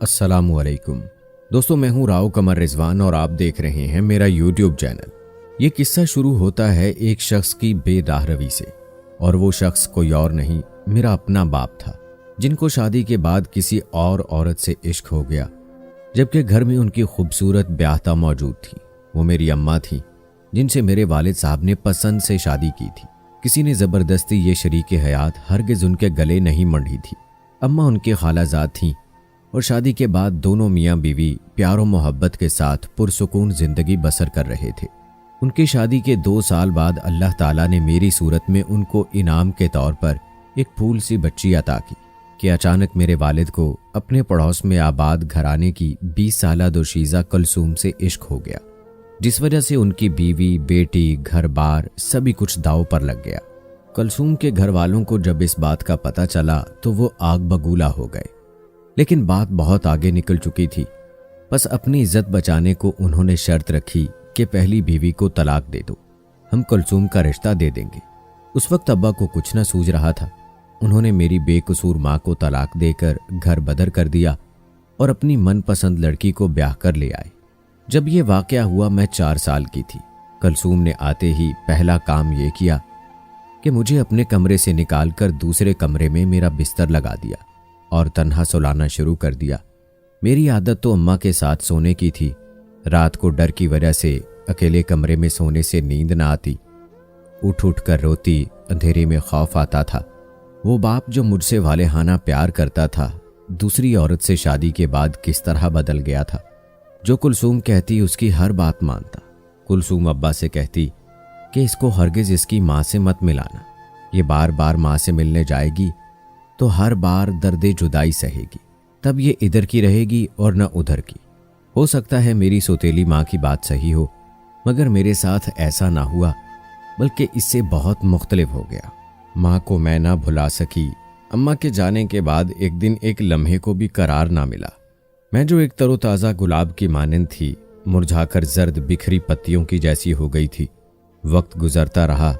अस्सलामुअलैकुम दोस्तों, मैं हूं राव कमर रिजवान और आप देख रहे हैं मेरा यूट्यूब चैनल। ये किस्सा शुरू होता है एक शख्स की बेराह रवी से, और वो शख्स कोई और नहीं, मेरा अपना बाप था, जिनको शादी के बाद किसी और औरत से इश्क हो गया, जबकि घर में उनकी खूबसूरत ब्याहता मौजूद थी। वो मेरी अम्मा थी, जिनसे मेरे वालिद साहब ने पसंद से शादी की थी। किसी ने ज़बरदस्ती ये शरीके हयात हरगिज़ उनके गले नहीं मंडी थी। अम्मा उनके खालाजाद थीं और शादी के बाद दोनों मियाँ बीवी प्यार और मोहब्बत के साथ पुरसुकून जिंदगी बसर कर रहे थे। उनकी शादी के 2 साल बाद अल्लाह ताला ने मेरी सूरत में उनको इनाम के तौर पर एक फूल सी बच्ची अता की कि अचानक मेरे वालिद को अपने पड़ोस में आबाद घराने की 20 साला दोशीज़ा कुलसूम से इश्क हो गया, जिस वजह से उनकी बीवी, बेटी, घर बार सभी कुछ दांव पर लग गया। कुलसूम के घर वालों को जब इस बात का पता चला तो वो आग बगूला हो गए, लेकिन बात बहुत आगे निकल चुकी थी। बस अपनी इज्जत बचाने को उन्होंने शर्त रखी कि पहली बीवी को तलाक दे दो, हम कुलसूम का रिश्ता दे देंगे। उस वक्त अब्बा को कुछ न सूझ रहा था। उन्होंने मेरी बेकसूर माँ को तलाक देकर घर बदर कर दिया और अपनी मनपसंद लड़की को ब्याह कर ले आए। जब ये वाकया हुआ मैं 4 साल की थी। कुलसूम ने आते ही पहला काम ये किया कि मुझे अपने कमरे से निकालकर दूसरे कमरे में मेरा बिस्तर लगा दिया और तन्हा सुलाना शुरू कर दिया। मेरी आदत तो अम्मा के साथ सोने की थी। रात को डर की वजह से अकेले कमरे में सोने से नींद न आती। उठ उठ कर रोती, अंधेरे में खौफ आता था। वो बाप जो मुझसे वालेहाना प्यार करता था, दूसरी औरत से शादी के बाद किस तरह बदल गया था। जो कुलसूम कहती उसकी हर बात मानता। कुलसूम अब्बा से कहती कि इसको हरगिज़ इसकी माँ से मत मिलाना, ये बार बार माँ से मिलने जाएगी तो हर बार दर्दे जुदाई सहेगी, तब ये इधर की रहेगी और न उधर की। हो सकता है मेरी सौतेली माँ की बात सही हो, मगर मेरे साथ ऐसा ना हुआ, बल्कि इससे बहुत मुख्तलिफ हो गया। माँ को मैं ना भुला सकी। अम्मा के जाने के बाद एक दिन एक लम्हे को भी करार ना मिला। मैं जो एक तरोताज़ा गुलाब की मानंद थी, मुरझाकर जर्द बिखरी पत्तियों की जैसी हो गई थी। वक्त गुजरता रहा,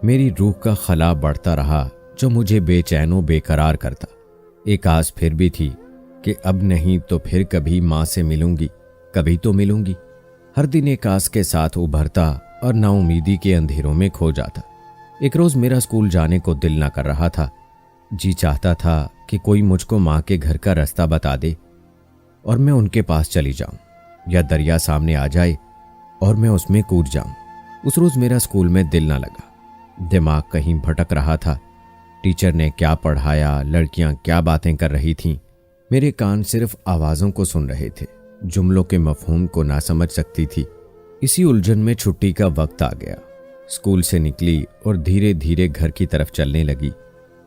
मेरी रूह का खला बढ़ता रहा, जो मुझे बेचैनो बेकरार करता। एक आस फिर भी थी कि अब नहीं तो फिर कभी माँ से मिलूंगी, कभी तो मिलूंगी। हर दिन एक आस के साथ उभरता और नाउमीदी के अंधेरों में खो जाता। एक रोज मेरा स्कूल जाने को दिल ना कर रहा था। जी चाहता था कि कोई मुझको माँ के घर का रास्ता बता दे और मैं उनके पास चली जाऊं, या दरिया सामने आ जाए और मैं उसमें कूद जाऊं। उस रोज मेरा स्कूल में दिल ना लगा। दिमाग कहीं भटक रहा था। टीचर ने क्या पढ़ाया, लड़कियां क्या बातें कर रही थीं, मेरे कान सिर्फ आवाज़ों को सुन रहे थे, जुमलों के मफहूम को ना समझ सकती थी। इसी उलझन में छुट्टी का वक्त आ गया। स्कूल से निकली और धीरे धीरे घर की तरफ चलने लगी।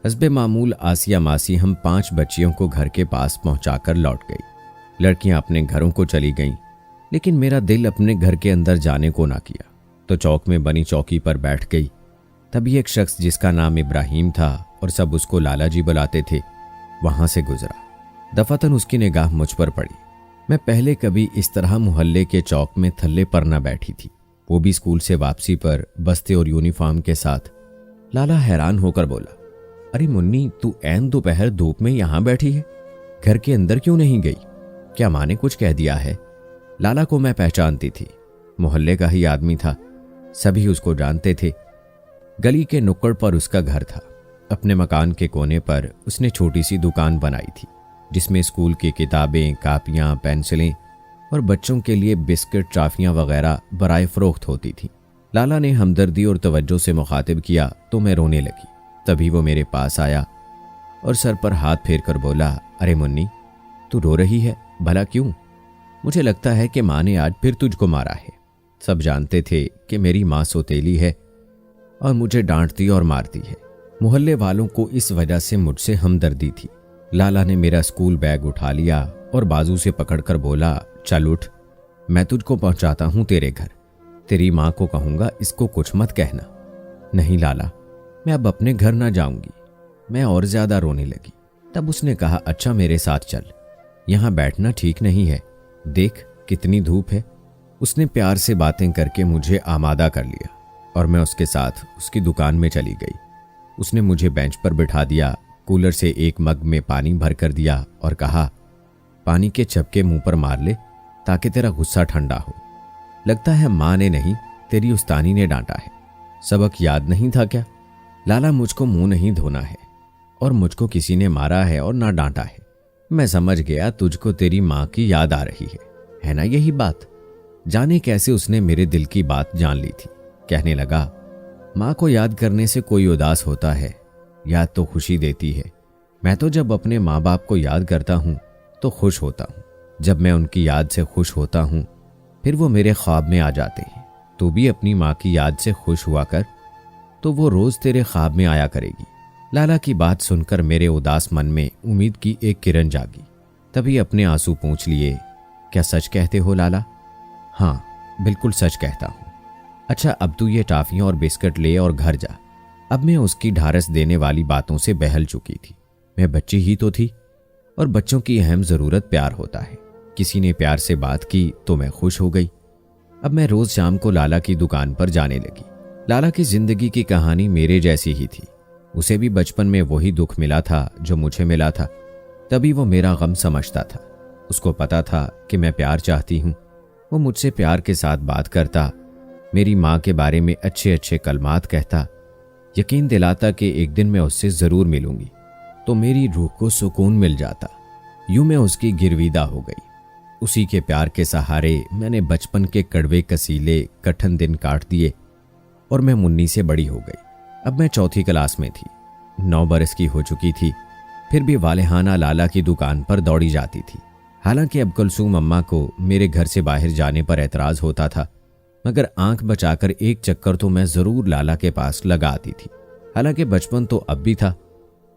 हस्बे मामूल आसिया मासी हम 5 बच्चियों को घर के पास पहुंचाकर लौट गई। लड़कियां अपने घरों को चली गईं, लेकिन मेरा दिल अपने घर के अंदर जाने को ना किया, तो चौक में बनी चौकी पर बैठ गई। तभी एक शख्स जिसका नाम इब्राहिम था और सब उसको लाला जी बुलाते थे, वहां से गुजरा। दफातन उसकी निगाह मुझ पर पड़ी। मैं पहले कभी इस तरह मोहल्ले के चौक में थल्ले पर न बैठी थी, वो भी स्कूल से वापसी पर बस्ते और यूनिफॉर्म के साथ। लाला हैरान होकर बोला, अरे मुन्नी, तू ऐन दोपहर धूप में यहां बैठी है, घर के अंदर क्यों नहीं गई? क्या माँ ने कुछ कह दिया है? लाला को मैं पहचानती थी, मोहल्ले का ही आदमी था, सभी उसको जानते थे। गली के नुक्कड़ पर उसका घर था। अपने मकान के कोने पर उसने छोटी सी दुकान बनाई थी, जिसमें स्कूल की किताबें, कापियां, पेंसिलें और बच्चों के लिए बिस्किट, टॉफियां वगैरह बराए फरोख्त होती थी। लाला ने हमदर्दी और तवज्जो से मुखातिब किया तो मैं रोने लगी। तभी वो मेरे पास आया और सर पर हाथ फेर कर बोला, अरे मुन्नी, तू रो रही है, भला क्यों? मुझे लगता है कि माँ ने आज फिर तुझको मारा है। सब जानते थे कि मेरी माँ सौतेली है और मुझे डांटती और मारती है। मोहल्ले वालों को इस वजह से मुझसे हमदर्दी थी। लाला ने मेरा स्कूल बैग उठा लिया और बाजू से पकड़कर बोला, चल उठ, मैं तुझको पहुंचाता हूं तेरे घर। तेरी माँ को कहूंगा इसको कुछ मत कहना। नहीं लाला, मैं अब अपने घर ना जाऊंगी। मैं और ज्यादा रोने लगी। तब उसने कहा, अच्छा मेरे साथ चल, यहां बैठना ठीक नहीं है, देख कितनी धूप है। उसने प्यार से बातें करके मुझे आमादा कर लिया और मैं उसके साथ उसकी दुकान में चली गई। उसने मुझे बेंच पर बिठा दिया, कूलर से एक मग में पानी भर कर दिया और कहा, पानी के चपके मुंह पर मार ले ताकि तेरा गुस्सा ठंडा हो। लगता है माँ ने नहीं, तेरी उस्तानी ने डांटा है। सबक याद नहीं था क्या? लाला, मुझको मुंह नहीं धोना है और मुझको किसी ने मारा है और ना डांटा है। मैं समझ गया तुझको तेरी माँ की याद आ रही है ना यही बात? जाने कैसे उसने मेरे दिल की बात जान ली थी। कहने लगा, माँ को याद करने से कोई उदास होता है? याद तो खुशी देती है। मैं तो जब अपने माँ बाप को याद करता हूँ तो खुश होता हूँ। जब मैं उनकी याद से खुश होता हूँ फिर वो मेरे ख्वाब में आ जाते हैं। तू भी अपनी माँ की याद से खुश हुआ कर, तो वो रोज तेरे ख्वाब में आया करेगी। लाला की बात सुनकर मेरे उदास मन में उम्मीद की एक किरण जागी। तभी अपने आंसू पोंछ लिए। क्या सच कहते हो लाला? हाँ, बिल्कुल सच कहता हूँ। अच्छा, अब तू ये टॉफियाँ और बिस्किट ले और घर जा। अब मैं उसकी ढारस देने वाली बातों से बहल चुकी थी। मैं बच्ची ही तो थी और बच्चों की अहम जरूरत प्यार होता है। किसी ने प्यार से बात की तो मैं खुश हो गई। अब मैं रोज शाम को लाला की दुकान पर जाने लगी। लाला की जिंदगी की कहानी मेरे जैसी ही थी। उसे भी बचपन में वही दुख मिला था जो मुझे मिला था, तभी वो मेरा गम समझता था। उसको पता था कि मैं प्यार चाहती हूँ। वो मुझसे प्यार के साथ बात करता, मेरी माँ के बारे में अच्छे अच्छे कलमात कहता, यकीन दिलाता कि एक दिन मैं उससे जरूर मिलूंगी तो मेरी रूह को सुकून मिल जाता। यूं मैं उसकी गिरविदा हो गई। उसी के प्यार के सहारे मैंने बचपन के कड़वे कसीले कठिन दिन काट दिए और मैं मुन्नी से बड़ी हो गई। अब मैं चौथी क्लास में थी। 9 बरस की हो चुकी थी, फिर भी वालेहाना लाला की दुकान पर दौड़ी जाती थी। हालांकि अब कुलसूम अम्मा को मेरे घर से बाहर जाने पर ऐतराज होता था, मगर आंख बचाकर एक चक्कर तो मैं जरूर लाला के पास लगा आती थी। हालांकि बचपन तो अब भी था,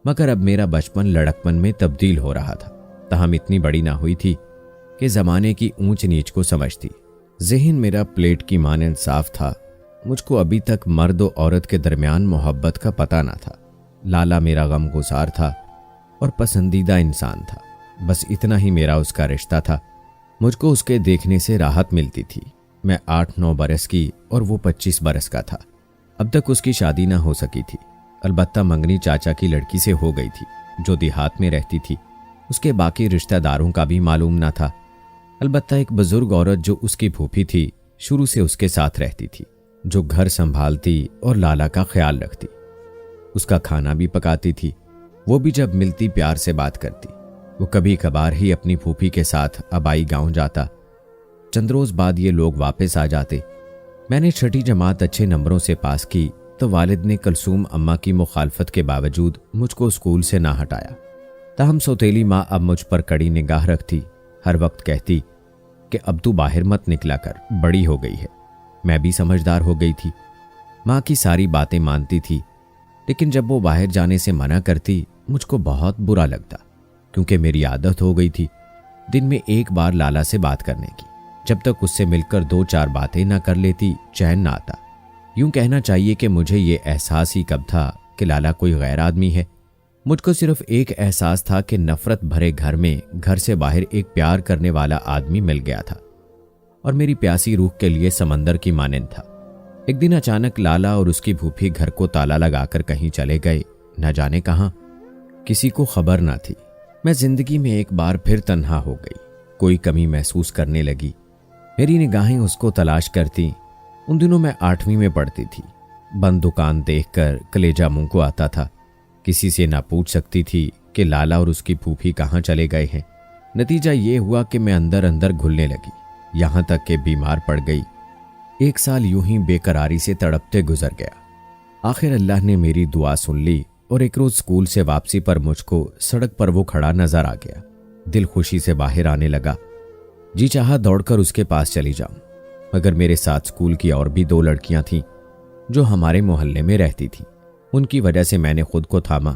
मगर अब मेरा बचपन लड़कपन में तब्दील हो रहा था। तहम इतनी बड़ी ना हुई थी कि जमाने की ऊंच नीच को समझती। ज़हन मेरा प्लेट की मानंद साफ था। मुझको अभी तक मर्द और औरत के दरमियान मोहब्बत का पता ना था। लाला मेरा गमगुसार था और पसंदीदा इंसान था। बस इतना ही मेरा उसका रिश्ता था। मुझको उसके देखने से राहत मिलती थी। मैं 8-9 बरस की और वो 25 बरस का था। अब तक उसकी शादी ना हो सकी थी। अलबत्ता मंगनी चाचा की लड़की से हो गई थी जो देहात में रहती थी। उसके बाकी रिश्तेदारों का भी मालूम ना था। अलबत्ता एक बुजुर्ग औरत जो उसकी फूफी थी, शुरू से उसके साथ रहती थी, जो घर संभालती और लाला का ख्याल रखती। उसका खाना भी पकाती थी। वो भी जब मिलती प्यार से बात करती। वो कभी कभार ही अपनी फूफी के साथ अबाई गांव जाता। चंद रोज बाद ये लोग वापस आ जाते। मैंने 6ठी जमात अच्छे नंबरों से पास की तो वालिद ने कुलसूम अम्मा की मुखालफत के बावजूद मुझको स्कूल से ना हटाया। ताहम सौतेली माँ अब मुझ पर कड़ी निगाह रखती। हर वक्त कहती कि अब तू बाहर मत निकला कर, बड़ी हो गई है। मैं भी समझदार हो गई थी। माँ की सारी बातें मानती थी, लेकिन जब वो बाहर जाने से मना करती मुझको बहुत बुरा लगता, क्योंकि मेरी आदत हो गई थी दिन में एक बार लाला से बात करने की। जब तक उससे मिलकर 2-4 बातें ना कर लेती चैन ना आता। यूं कहना चाहिए कि मुझे ये एहसास ही कब था कि लाला कोई गैर आदमी है। मुझको सिर्फ एक एहसास था कि नफरत भरे घर में घर से बाहर एक प्यार करने वाला आदमी मिल गया था और मेरी प्यासी रूह के लिए समंदर की मानंद था। एक दिन अचानक लाला और उसकी फूफी घर को ताला लगाकर कहीं चले गए, न जाने कहां। किसी को खबर ना थी। मैं जिंदगी में एक बार फिर तन्हा हो गई। कोई कमी महसूस करने लगी। मेरी निगाहें उसको तलाश करती। उन दिनों मैं 8वीं में पढ़ती थी। बंद दुकान देखकर कलेजा मुंह को आता था। किसी से ना पूछ सकती थी कि लाला और उसकी फूफी कहाँ चले गए हैं। नतीजा ये हुआ कि मैं अंदर अंदर घुलने लगी, यहां तक कि बीमार पड़ गई। 1 साल यूं ही बेकरारी से तड़पते गुजर गया। आखिर अल्लाह ने मेरी दुआ सुन ली और एक रोज स्कूल से वापसी पर मुझको सड़क पर वो खड़ा नजर आ गया। दिल खुशी से बाहर आने लगा। जी चाहा दौड़कर उसके पास चली जाऊं, मगर मेरे साथ स्कूल की और भी 2 लड़कियां थीं जो हमारे मोहल्ले में रहती थीं। उनकी वजह से मैंने खुद को थामा।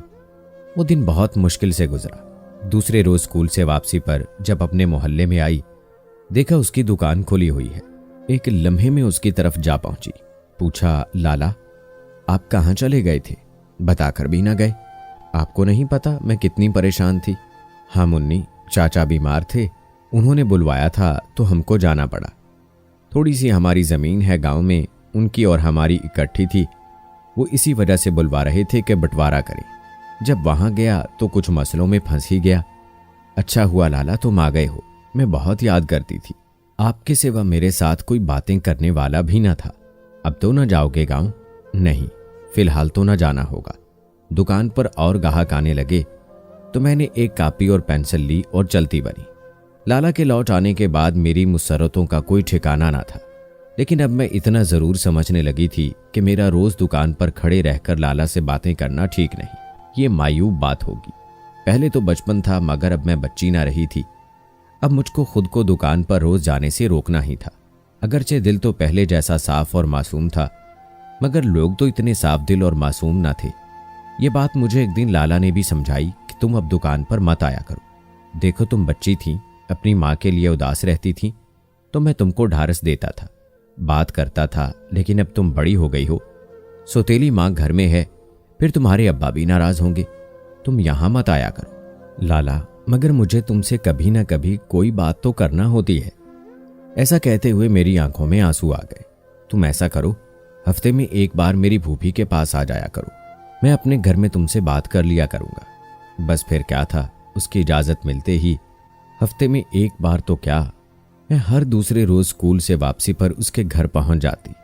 वो दिन बहुत मुश्किल से गुजरा। दूसरे रोज स्कूल से वापसी पर जब अपने मोहल्ले में आई, देखा उसकी दुकान खुली हुई है। एक लम्हे में उसकी तरफ जा पहुंची। पूछा, लाला आप कहाँ चले गए थे? बताकर भी ना गए। आपको नहीं पता मैं कितनी परेशान थी। हाँ मुन्नी, चाचा बीमार थे, उन्होंने बुलवाया था तो हमको जाना पड़ा। थोड़ी सी हमारी जमीन है गांव में, उनकी और हमारी इकट्ठी थी। वो इसी वजह से बुलवा रहे थे कि बंटवारा करें। जब वहां गया तो कुछ मसलों में फंस ही गया। अच्छा हुआ लाला तुम आ गए हो, मैं बहुत याद करती थी। आपके सिवा मेरे साथ कोई बातें करने वाला भी न था। अब तो न जाओगे गांव? नहीं, फिलहाल तो न जाना होगा। दुकान पर और ग्राहक आने लगे तो मैंने एक कॉपी और पेंसिल ली और चलती बनी। लाला के लौट आने के बाद मेरी मुसरतों का कोई ठिकाना ना था, लेकिन अब मैं इतना ज़रूर समझने लगी थी कि मेरा रोज़ दुकान पर खड़े रहकर लाला से बातें करना ठीक नहीं, ये मायूब बात होगी। पहले तो बचपन था, मगर अब मैं बच्ची ना रही थी। अब मुझको खुद को दुकान पर रोज़ जाने से रोकना ही था। अगरचे दिल तो पहले जैसा साफ और मासूम था, मगर लोग तो इतने साफ दिल और मासूम ना थे। ये बात मुझे एक दिन लाला ने भी समझाई कि तुम अब दुकान पर मत आया करो। देखो तुम बच्ची थी, अपनी माँ के लिए उदास रहती थी, तो मैं तुमको ढारस देता था, बात करता था। लेकिन अब तुम बड़ी हो गई हो, सौतेली माँ घर में है, फिर तुम्हारे अब्बा भी नाराज होंगे। तुम यहाँ मत आया करो। लाला, मगर मुझे तुमसे कभी ना कभी कोई बात तो करना होती है। ऐसा कहते हुए मेरी आंखों में आंसू आ गए। तुम ऐसा करो, हफ्ते में एक बार मेरी फूफी के पास आ जाया करो, मैं अपने घर में तुमसे बात कर लिया करूंगा। बस फिर क्या था, उसकी इजाजत मिलते ही हफ्ते में एक बार तो क्या, मैं हर दूसरे रोज स्कूल से वापसी पर उसके घर पहुंच जाती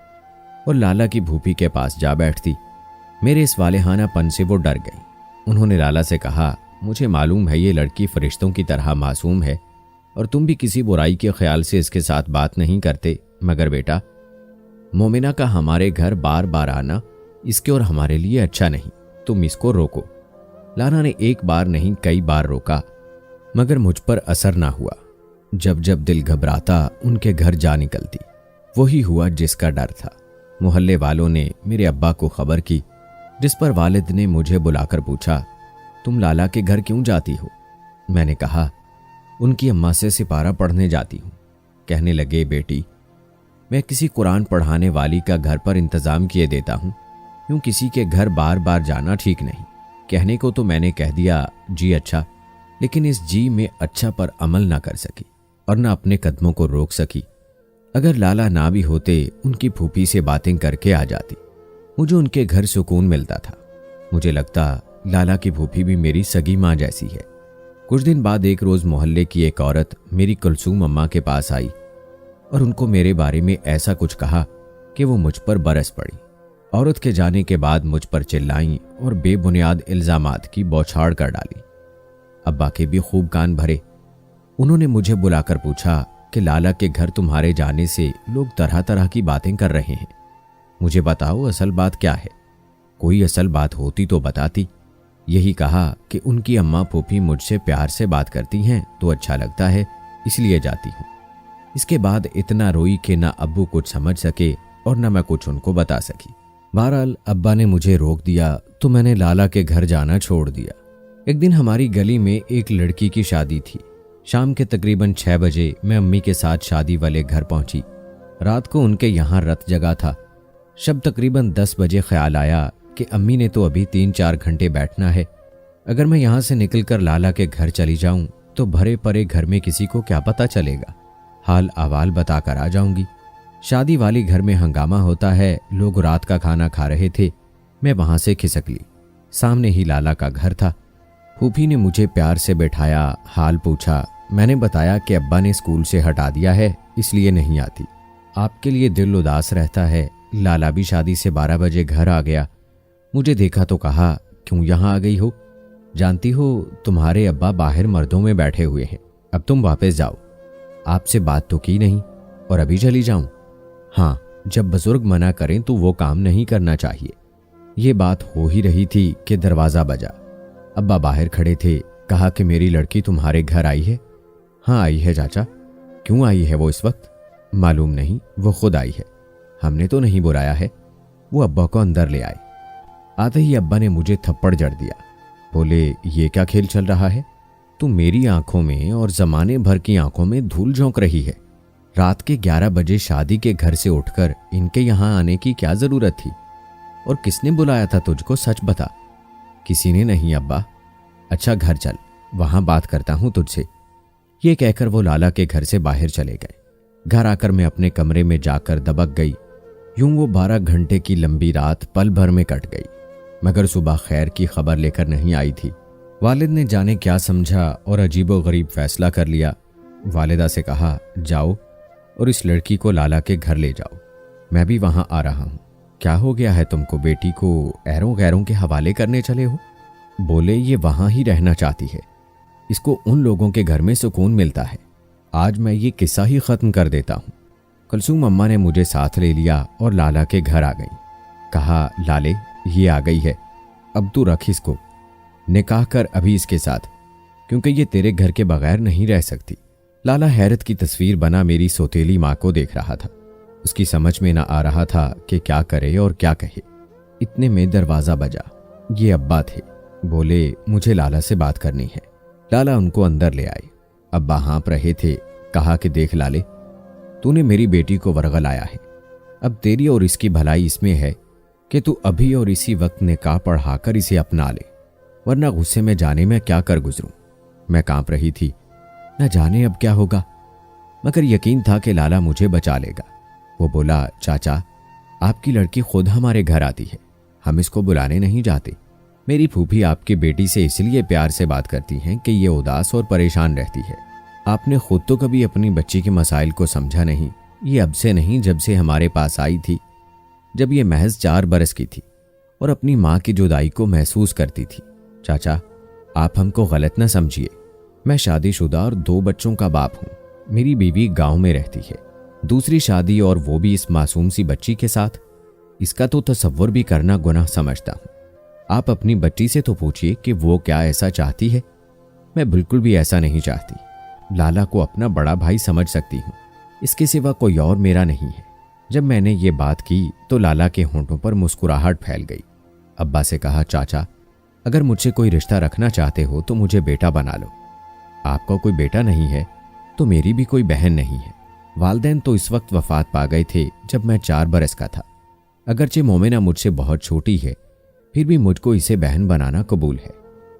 और लाला की फूफी के पास जा बैठती। मेरे इस वालेहानापन से वो डर गई। उन्होंने लाला से कहा, मुझे मालूम है ये लड़की फरिश्तों की तरह मासूम है और तुम भी किसी बुराई के ख्याल से इसके साथ बात नहीं करते, मगर बेटा, मोमिना का हमारे घर बार बार आना इसके और हमारे लिए अच्छा नहीं, तुम इसको रोको। लाला ने एक बार नहीं कई बार रोका, मगर मुझ पर असर ना हुआ। जब जब दिल घबराता उनके घर जा निकलती। वही हुआ जिसका डर था। मोहल्ले वालों ने मेरे अब्बा को खबर की, जिस पर वालिद ने मुझे बुलाकर पूछा, तुम लाला के घर क्यों जाती हो? मैंने कहा, उनकी अम्मा से सिपारा पढ़ने जाती हूँ। कहने लगे, बेटी, मैं किसी कुरान पढ़ाने वाली का घर पर इंतजाम किए देता हूँ, यूं किसी के घर बार बार जाना ठीक नहीं। कहने को तो मैंने कह दिया, जी अच्छा, लेकिन इस जी में अच्छा पर अमल ना कर सकी और ना अपने कदमों को रोक सकी। अगर लाला ना भी होते, उनकी फूफी से बातें करके आ जाती। मुझे उनके घर सुकून मिलता था। मुझे लगता लाला की फूफी भी मेरी सगी माँ जैसी है। कुछ दिन बाद एक रोज मोहल्ले की एक औरत मेरी कुलसूम अम्मा के पास आई और उनको मेरे बारे में ऐसा कुछ कहा कि वो मुझ पर बरस पड़ी। औरत के जाने के बाद मुझ पर चिल्लाई और बेबुनियाद इल्जामात की बौछार कर डाली। अब्बा के भी खूब कान भरे। उन्होंने मुझे बुलाकर पूछा कि लाला के घर तुम्हारे जाने से लोग तरह तरह की बातें कर रहे हैं। मुझे बताओ असल बात क्या है? कोई असल बात होती तो बताती। यही कहा कि उनकी अम्मा फूफी मुझसे प्यार से बात करती हैं तो अच्छा लगता है, इसलिए जाती हूँ। इसके बाद इतना रोई कि ना अब्बू कुछ समझ सके और ना मैं कुछ उनको बता सकी। बहरहाल अब्बा ने मुझे रोक दिया तो मैंने लाला के घर जाना छोड़ दिया। एक दिन हमारी गली में एक लड़की की शादी थी। शाम के तकरीबन 6 बजे मैं अम्मी के साथ शादी वाले घर पहुंची। रात को उनके यहाँ रत जगा था। शब तकरीबन 10 बजे ख्याल आया कि अम्मी ने तो अभी 3-4 घंटे बैठना है। अगर मैं यहाँ से निकलकर लाला के घर चली जाऊं तो भरे परे घर में किसी को क्या पता चलेगा। हाल अहवाल बताकर आ जाऊंगी। शादी वाली घर में हंगामा होता है, लोग रात का खाना खा रहे थे। मैं वहां से खिसक ली। सामने ही लाला का घर था। फूफी ने मुझे प्यार से बैठाया, हाल पूछा। मैंने बताया कि अब्बा ने स्कूल से हटा दिया है, इसलिए नहीं आती। आपके लिए दिल उदास रहता है। लाला भी शादी से 12 बजे घर आ गया। मुझे देखा तो कहा, क्यों यहाँ आ गई हो? जानती हो तुम्हारे अब्बा बाहर मर्दों में बैठे हुए हैं, अब तुम वापस जाओ। आपसे बात तो की नहीं और अभी चली जाऊं? हाँ, जब बुजुर्ग मना करें तो वो काम नहीं करना चाहिए। ये बात हो ही रही थी कि दरवाज़ा बजा। अब्बा बाहर खड़े थे। कहा कि मेरी लड़की तुम्हारे घर आई है? हाँ आई है चाचा। क्यों आई है वो इस वक्त? मालूम नहीं, वो खुद आई है, हमने तो नहीं बुलाया है। वो अब्बा को अंदर ले आए। आते ही अब्बा ने मुझे थप्पड़ जड़ दिया। बोले, ये क्या खेल चल रहा है? तू मेरी आंखों में और जमाने भर की आंखों में धूल झोंक रही है। रात के 11 बजे शादी के घर से उठकर इनके यहाँ आने की क्या जरूरत थी? और किसने बुलाया था तुझको, सच बता। किसी ने नहीं अब्बा। अच्छा घर चल, वहां बात करता हूं तुझसे। ये कहकर वो लाला के घर से बाहर चले गए। घर आकर मैं अपने कमरे में जाकर दबक गई। यूं वो 12 घंटे की लंबी रात पल भर में कट गई, मगर सुबह खैर की खबर लेकर नहीं आई थी। वालिद ने जाने क्या समझा और अजीबोगरीब फैसला कर लिया। वालिदा से कहा, जाओ और इस लड़की को लाला के घर ले जाओ, मैं भी वहां आ रहा हूं। क्या हो गया है तुमको? बेटी को ऐरों गैरों के हवाले करने चले हो? बोले, ये वहां ही रहना चाहती है, इसको उन लोगों के घर में सुकून मिलता है। आज मैं ये किस्सा ही खत्म कर देता हूं। कुलसूम अम्मा ने मुझे साथ ले लिया और लाला के घर आ गई। कहा, लाले ये आ गई है, अब तू रख इसको, निकाह कर अभी इसके साथ, क्योंकि ये तेरे घर के बगैर नहीं रह सकती। लाला हैरत की तस्वीर बना मेरी सौतेली माँ को देख रहा था। उसकी समझ में ना आ रहा था कि क्या करे और क्या कहे। इतने में दरवाज़ा बजा। ये अब्बा थे। बोले, मुझे लाला से बात करनी है। लाला उनको अंदर ले आए। अब्बा हाँप रहे थे। कहा कि देख लाले, तूने मेरी बेटी को वरगलाया है। अब तेरी और इसकी भलाई इसमें है कि तू अभी और इसी वक्त निकाह पढ़ाकर इसे अपना ले, वरना गुस्से में जाने में क्या कर गुजरूं। मैं कांप रही थी, न जाने अब क्या होगा, मगर यकीन था कि लाला मुझे बचा लेगा। वो बोला, चाचा आपकी लड़की खुद हमारे घर आती है, हम इसको बुलाने नहीं जाते। मेरी फूफी आपकी बेटी से इसलिए प्यार से बात करती हैं कि ये उदास और परेशान रहती है। आपने खुद तो कभी अपनी बच्ची के मसाइल को समझा नहीं। ये अब से नहीं, जब से हमारे पास आई थी, जब ये महज 4 बरस की थी और अपनी माँ की जुदाई को महसूस करती थी। चाचा आप हमको गलत न समझिए, मैं शादीशुदा और 2 बच्चों का बाप हूँ। मेरी बीवी गांव में रहती है, दूसरी शादी, और वो भी इस मासूम सी बच्ची के साथ। इसका तो तसव्वुर भी करना गुनाह समझता हूँ। आप अपनी बच्ची से तो पूछिए कि वो क्या ऐसा चाहती है। मैं बिल्कुल भी ऐसा नहीं चाहती। लाला को अपना बड़ा भाई समझ सकती हूँ, इसके सिवा कोई और मेरा नहीं है। जब मैंने ये बात की तो लाला के होंठों पर मुस्कुराहट फैल गई। अब्बा से कहा, चाचा अगर मुझसे कोई रिश्ता रखना चाहते हो तो मुझे बेटा बना लो। आपका कोई बेटा नहीं है तो मेरी भी कोई बहन नहीं है। वालदैन तो इस वक्त वफात पा गए थे जब मैं 4 बरस का था। अगरचे मोमिना मुझसे बहुत छोटी है, फिर भी मुझको इसे बहन बनाना कबूल है।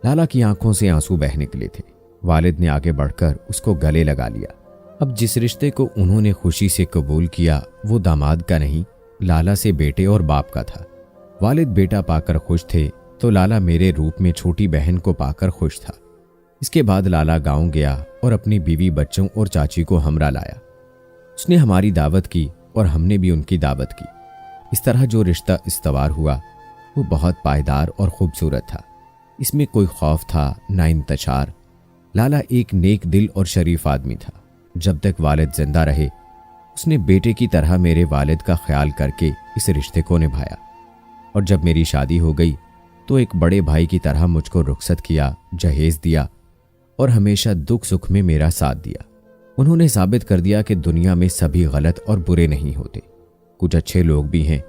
लाला की आंखों से आंसू बह निकले थे। वालिद ने आगे बढ़कर उसको गले लगा लिया। अब जिस रिश्ते को उन्होंने खुशी से कबूल किया वो दामाद का नहीं, लाला से बेटे और बाप का था। वालिद बेटा पाकर खुश थे तो लाला मेरे रूप में छोटी बहन को पाकर खुश था। इसके बाद लाला गांव गया और अपनी बीवी, बच्चों और चाची को हमरा लाया। उसने हमारी दावत की और हमने भी उनकी दावत की। इस तरह जो रिश्ता इस्तवार हुआ वो बहुत पायदार और खूबसूरत था। इसमें कोई खौफ था ना इंतशार। लाला एक नेक दिल और शरीफ आदमी था। जब तक वालिद जिंदा रहे उसने बेटे की तरह मेरे वालिद का ख्याल करके इस रिश्ते को निभाया, और जब मेरी शादी हो गई तो एक बड़े भाई की तरह मुझको रुखसत किया, जहेज दिया और हमेशा दुख सुख में मेरा साथ दिया। उन्होंने साबित कर दिया कि दुनिया में सभी गलत और बुरे नहीं होते, कुछ अच्छे लोग भी हैं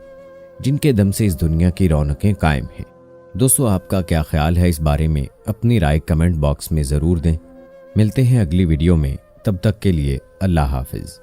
जिनके दम से इस दुनिया की रौनकें कायम हैं। दोस्तों, आपका क्या ख्याल है इस बारे में? अपनी राय कमेंट बॉक्स में ज़रूर दें। मिलते हैं अगली वीडियो में, तब तक के लिए अल्लाह हाफिज़।